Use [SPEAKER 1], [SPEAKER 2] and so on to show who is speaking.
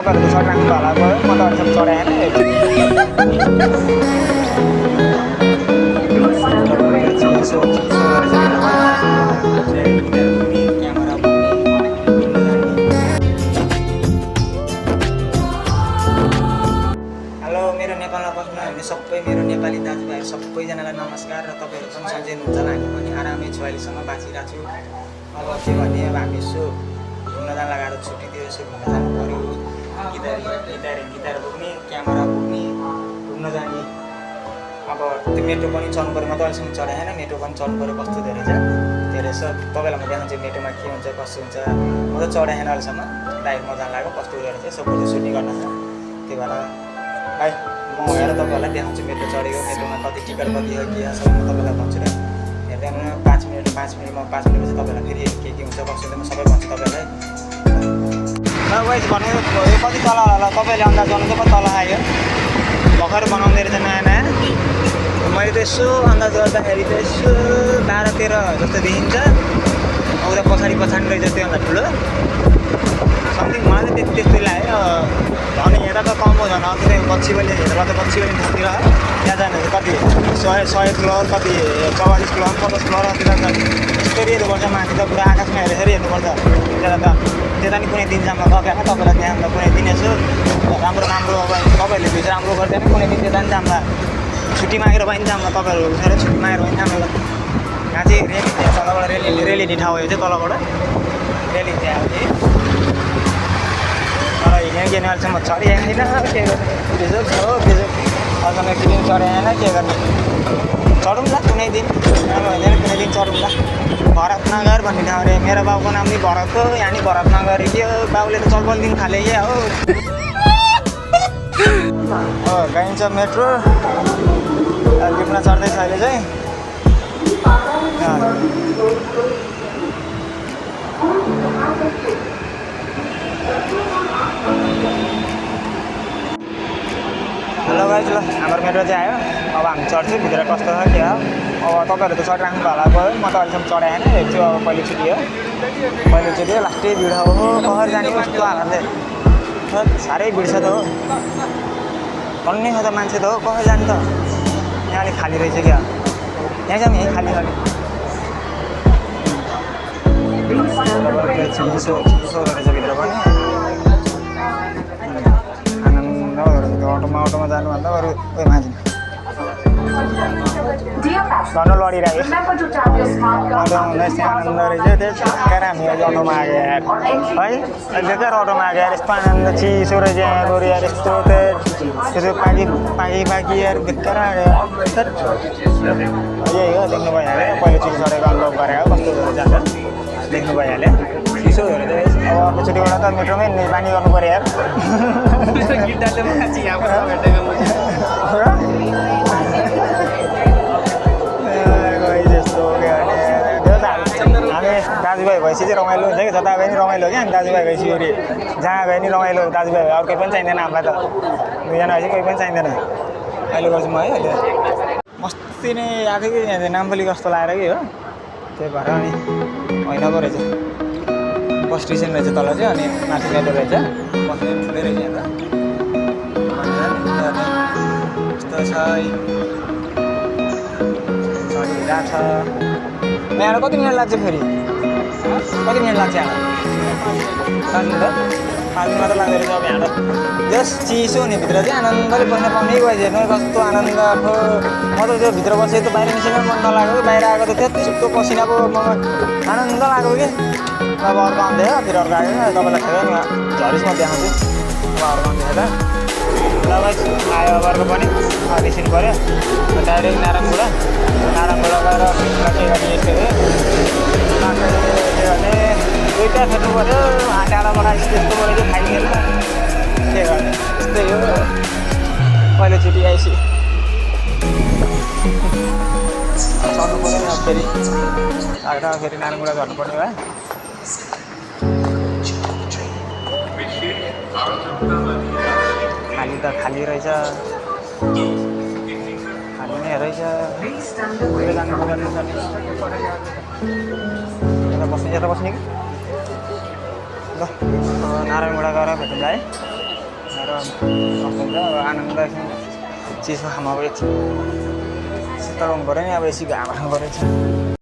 [SPEAKER 1] Kalau besar nang bala ko, motor sa soren eh. Halo, मेरो नेपालमा बस्नु हुने सबै मेरो नेपाली दाजुभाइहरू सबैजनालाई नमस्कार र तपाईहरु पनि सन्चै हुनुहुन्छ होला। हामी पनि आरामै छु, अहिलेसम्म बाँचिरहेको छु। अब के भने अब हामी यसो घुम्न जान लगाएर छुट्टी दियो, यसो घुम्न जानु पर्यो। गिटार बोक्ने, क्यामेरा बोक्ने, घुम्न जाने। अब त्यो मेट्रो पनि चढ्नु पर्यो, म त अहिलेसम्म चढेँ होइन। मेट्रो पनि चढ्नु पर्यो, कस्तो धेरै छ धेरै छ। तपाईँलाई म देखाउँछु मेट्रोमा के हुन्छ कसो हुन्छ। म त चढेँ होइन अहिलेसम्म, डाइरेक्ट मजा लाग्यो कस्तो हुँदो रहेछ। यसो फोटो सुटिङ गर्न छ, त्यही भएर भाइ म हेरेर तपाईँहरूलाई देखाउँछु मेट्रो चढेको, मेट्रोमा कति टिकट कति हो के छ म तपाईँलाई भन्छु र। हेर्दै हुनु 5 मिनटमा 5 मिनटपछि तपाईँलाई फेरि के हुन्छ कसो हुन्छ म सबै भन्छु तपाईँलाई। वाइज भने यो कति तल होला तपाईँले अन्दाज गर्नु कति तल आयो। भर्खर बनाउँदै रहेछ नयाँ नयाँ। मैले त यसो अन्दाज गर्दाखेरि त यसो 12-13 जस्तो देखिन्छ। उता पछाडि रहेछ त्योभन्दा ठुलो समथिङ। मलाई चाहिँ त्यस्तै लाग्यो। अनि यता त कम हो झन् अझै पछिल्लो हेरेर त पछिल्लो ठाउँतिर त्यहाँ जाने कति 100 फ्लोर कति 44 फ्लोर 50 फ्लोरतिर त्यसरी हेर्नुपर्छ। माथि त पुरा आकाशमा हेरेर हेर्नुपर्छ। त्यता नि कुनै दिन जाममा गएको होइन तपाईँलाई त्यहाँ कुनै दिन यसो राम्रो अब तपाईँहरूले भिज राम्रो गर्दैन कुनै दिन त्यता नि जाम्ला छुट्टी मागेर पनि जाम्ला तपाईँहरू उठेर छुट्टी मागेर पनि जाम्ला। यहाँ चाहिँ रेली त्यहाँ तलबाट रेली ठाउँ हो चाहिँ तलबाट रेली त्यहाँ हो कि तर हिँडेर के अहिलेसम्म चढेँ होइन के गर्नु अझ एक दिन चढेँ होइन के गर्ने। चढौँला कुनै दिन राम्रो हुँदैन कुनै दिन चढौँला। भरतनगर भन्ने ठाउँ अरे मेरो बाउको नाम नि भरत हो। यहाँ नि भरतनगर के हो बाउले त चलपल दिन थाले क्या हो। गाइन्छ मेट्रो लिफ्टमा चढ्दैछ अहिले चाहिँ। हेलो गाइज ल हाम्रो मेट्रो चाहिँ आयो। अब हामी चढ्छौँ भित्र कस्तो छ के हो। अब तपाईँहरू त चढिराख्नु होला गयो। म त अहिलेसम्म चढाएँ होइन हेर्छु अब पहिलोचोटि हो लास्टै भिड हो कहर जाने कस्तो हालतले साह्रै भिड छ त हो। भन्ने छ त मान्छे त हो कहर जाने त। यहाँ अलिक खाली रहेछ क्या यहाँ जाऊँ यहीँ खाली खाली छिटो रहेछ भित्र पनि। अटोमा जानुभन्दा अरू उयो माझी झन् लडिरहेको हुँदैछ आनन्द रहेछ। त्यो चक्कर हामी अहिले अटोमा आएको यार है अहिले बेकार अटोमा आएको यार। यस्तो आनन्द चिसो रहेछ यहाँ गएर यार। यस्तो त्यसो पाकी यार बेकार आयो यही हो। देख्नु भइहाल्यो पहिलोचोटि चढेको अनुभव गरेको कस्तो जान्छ देख्नु भइहाल्यो। चिसो हेरेर अब अर्कोचोटिबाट त मेट्रोमै बानी गर्नु पऱ्यो यार। हामी दाजुभाइ भएपछि चाहिँ रमाइलो हुन्छ कि जता गए नि रमाइलो हो क्या। हामी दाजुभाइ भएपछि फेरि जहाँ गए नि रमाइलो दाजुभाइ भयो। अर्कै पनि चाहिँदैन हामीलाई त दुईजना भएपछि कोही पनि चाहिँदैन। अहिले गर्छु म है मस्ती नै आएको कि यहाँ नाम्बली कस्तो लागेर कि हो। त्यही भएर अनि होइन पो रहेछ बस स्टेसन रहेछ तल चाहिँ अनि माथि मेट्रो रहेछ। बस्ने ठुलै रहेछ यहाँ त यस्तो छ चढिरहेको छ। यहाँ कति मिनट लाग्छ फेरि कति मिनट लाग्छ यहाँ 5 मिनट 5 मिनट मात्र लाग्दो रहेछ। अब यहाँ त जस चिसो हुनेभित्र चाहिँ आनन्दले बस्न पाउने भएछ हेर्नु कस्तो आनन्द हो। म त त्यो भित्र बसेँ त बाहिर निस्किन मन नलाग्यो। बाहिर आएको त त्यति छिटो पसिना पो म आनन्द लाग्यो कि। अब अर्को आउँदै हो फेरि अर्को आयो तपाईँलाई थाहा नि झरिसमा देखाउँछु। अब अर्को आउँदै त ल भाइ आयो अब अर्को पनि निस्किनु पऱ्यो डाइरेक्ट नारायणगुडा गएर के गर्ने यस्तो हो के गर्ने दुईवटा फेर्नु पऱ्यो। टाढाबाट यस्तोबाट चाहिँ खाइदिएन के गर्ने यस्तै हो पहिलोचोटि आएपछि चढ्नु पऱ्यो नि। अब फेरि फेरि नारायणगुडा झर्नुपर्ने भयो। खाली त खाली रहेछ खाली नै रहेछ। यता बस्ने कि ल नारायणगुडा गएर भेटौँला है। भनेर बस्नुहुन्छ अब आनन्दसँग चिसो खामा अब एकछिन शीतल हुनु पऱ्यो नि अब एकछिन घाम खानु पऱ्यो एकछिन